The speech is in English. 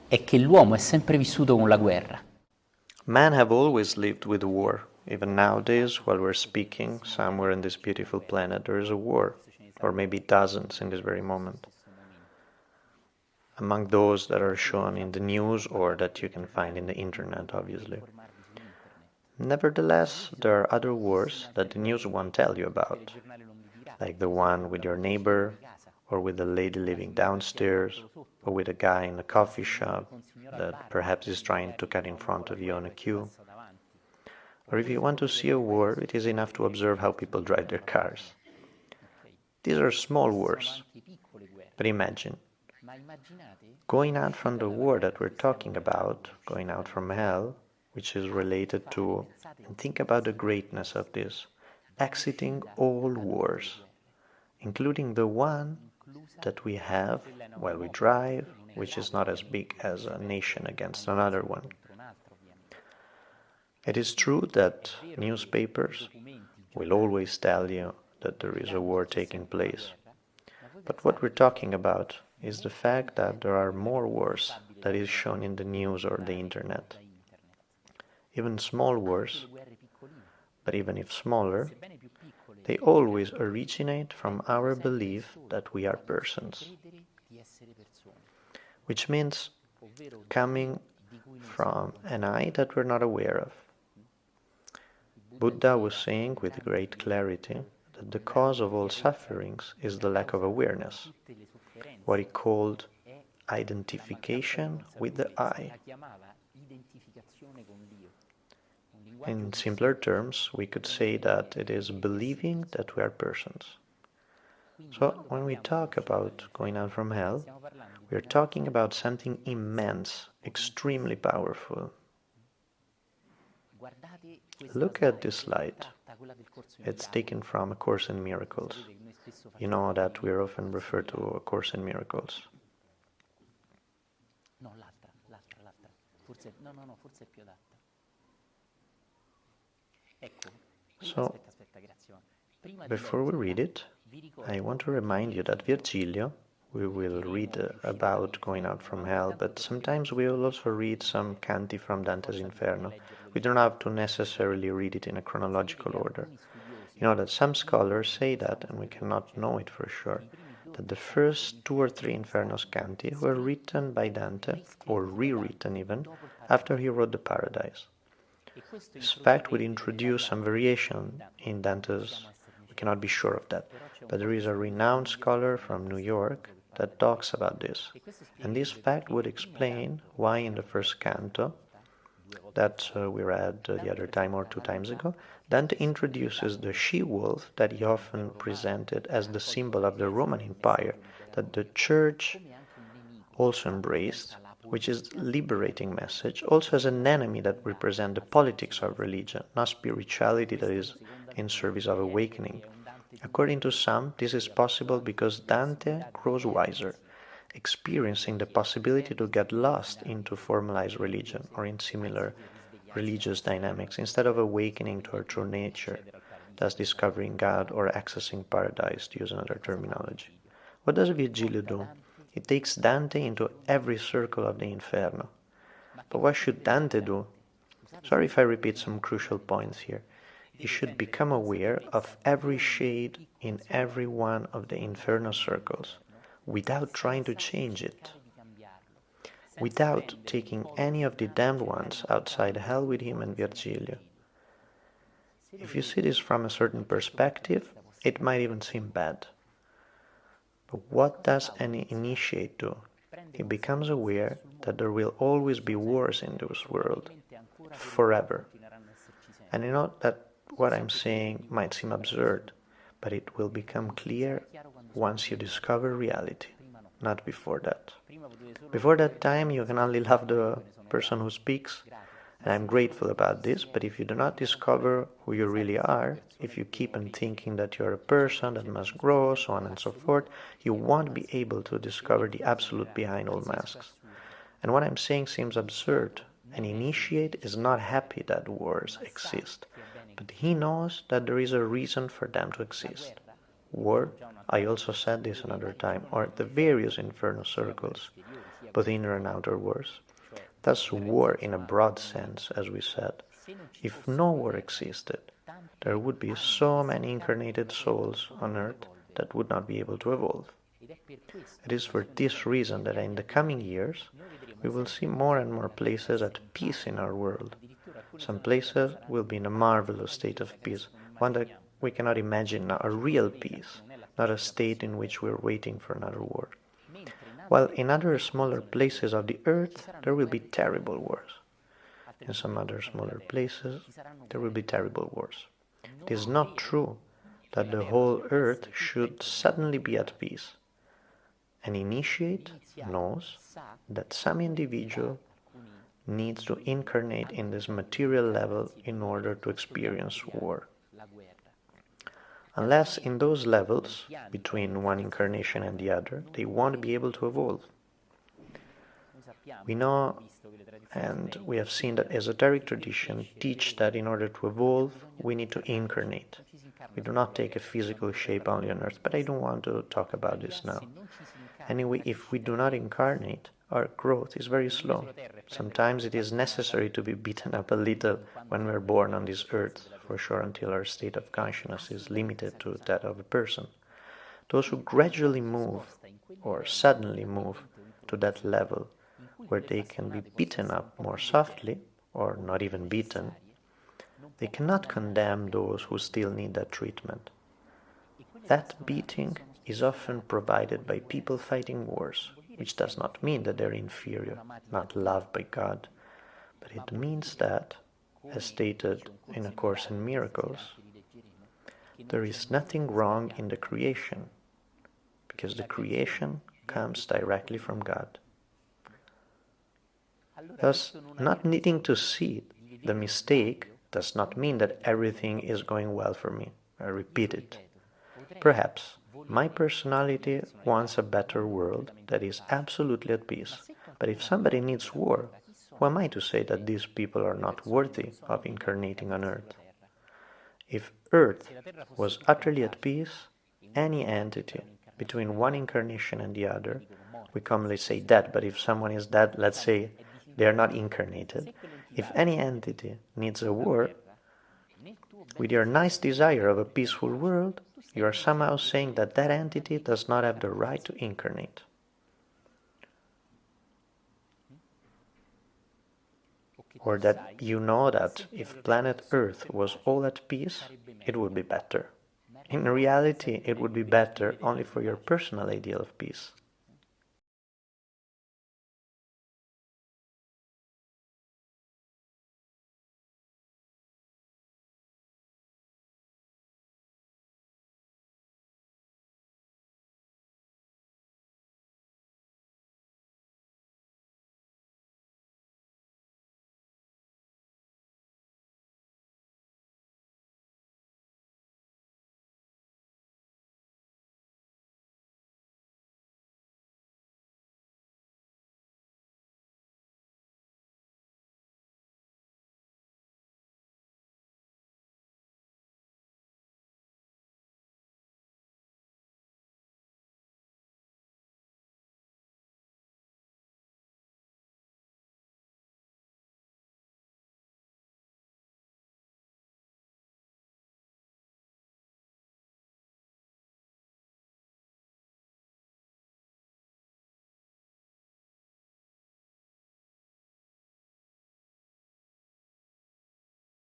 è che l'uomo è sempre vissuto con la guerra. Men have always lived with war. Even nowadays, while we're speaking, somewhere in this beautiful planet there is a war, or maybe dozens in this very moment. Among those that are shown in the news or that you can find in the internet, obviously. Nevertheless, there are other wars that the news won't tell you about, like the one with your neighbor, or with the lady living downstairs, or with a guy in a coffee shop that perhaps is trying to cut in front of you on a queue. Or if you want to see a war, it is enough to observe how people drive their cars. These are small wars, but imagine, going out from the war that we're talking about, going out from hell, which is related to, and think about the greatness of this, exiting all wars, including the one that we have while we drive, which is not as big as a nation against another one. It is true that newspapers will always tell you that there is a war taking place. But what we're talking about is the fact that there are more wars that is shown in the news or the internet. Even small wars, but even if smaller, they always originate from our belief that we are persons, which means coming from an I that we're not aware of. Buddha was saying with great clarity that the cause of all sufferings is the lack of awareness, what he called identification with the I. In simpler terms, we could say that it is believing that we are persons. So when we talk about going out from hell, we are talking about something immense, extremely powerful. Look at this slide. It's taken from A Course in Miracles. You know that we are often referred to A Course in Miracles. So, before we read it, I want to remind you that Virgilio, we will read about going out from hell, but sometimes we will also read some canti from Dante's Inferno. We don't have to necessarily read it in a chronological order. You know that some scholars say that, and we cannot know it for sure, that the first 2 or 3 Inferno's canti were written by Dante, or rewritten even, after he wrote the Paradise. This fact would introduce some variation in Dante's, we cannot be sure of that, but there is a renowned scholar from New York that talks about this, and this fact would explain why in the first canto, that we read the other time or 2 times ago, Dante introduces the she-wolf that he often presented as the symbol of the Roman Empire, that the Church also embraced, which is liberating message, also as an enemy that represents the politics of religion, not spirituality that is in service of awakening. According to some, this is possible because Dante grows wiser, experiencing the possibility to get lost into formalized religion or in similar religious dynamics instead of awakening to our true nature, thus discovering God or accessing paradise, to use another terminology. What does Virgilio do? He takes Dante into every circle of the Inferno. But what should Dante do? Sorry if I repeat some crucial points here. He should become aware of every shade in every one of the Inferno circles, without trying to change it, without taking any of the damned ones outside hell with him and Virgilio. If you see this from a certain perspective, it might even seem bad. But what does an initiate do? He becomes aware that there will always be wars in this world, forever. And you know that what I'm saying might seem absurd, but it will become clear once you discover reality, not before that. Before that time, you can only love the person who speaks, and I'm grateful about this, but if you do not discover who you really are, if you keep on thinking that you're a person that must grow, so on and so forth, you won't be able to discover the absolute behind all masks. And what I'm saying seems absurd. An initiate is not happy that wars exist, but he knows that there is a reason for them to exist. War, I also said this another time, or the various inferno circles, both inner and outer wars. Thus, war in a broad sense, as we said. If no war existed, there would be so many incarnated souls on earth that would not be able to evolve. It is for this reason that in the coming years we will see more and more places at peace in our world. Some places will be in a marvelous state of peace, one that we cannot imagine now, a real peace, not a state in which we are waiting for another war. While in other smaller places of the earth there will be terrible wars. In some other smaller places there will be terrible wars. It is not true that the whole earth should suddenly be at peace. An initiate knows that some individual needs to incarnate in this material level in order to experience war. Unless in those levels, between one incarnation and the other, they won't be able to evolve. We know and we have seen that esoteric tradition teach that in order to evolve, we need to incarnate. We do not take a physical shape only on earth, but I don't want to talk about this now. Anyway, if we do not incarnate, our growth is very slow. Sometimes it is necessary to be beaten up a little when we are born on this earth, for sure, until our state of consciousness is limited to that of a person. Those who gradually move, or suddenly move, to that level, where they can be beaten up more softly, or not even beaten, they cannot condemn those who still need that treatment. That beating is often provided by people fighting wars, which does not mean that they're inferior, not loved by God, but it means that, as stated in A Course in Miracles, there is nothing wrong in the creation, because the creation comes directly from God. Thus, not needing to see the mistake does not mean that everything is going well for me. I repeat it. Perhaps my personality wants a better world that is absolutely at peace. But if somebody needs war, who am I to say that these people are not worthy of incarnating on earth? If earth was utterly at peace, any entity between one incarnation and the other, we commonly say dead, but if someone is dead, let's say they are not incarnated. If any entity needs a war, with your nice desire of a peaceful world, you are somehow saying that that entity does not have the right to incarnate. Or that you know that if planet Earth was all at peace, it would be better. In reality, it would be better only for your personal ideal of peace.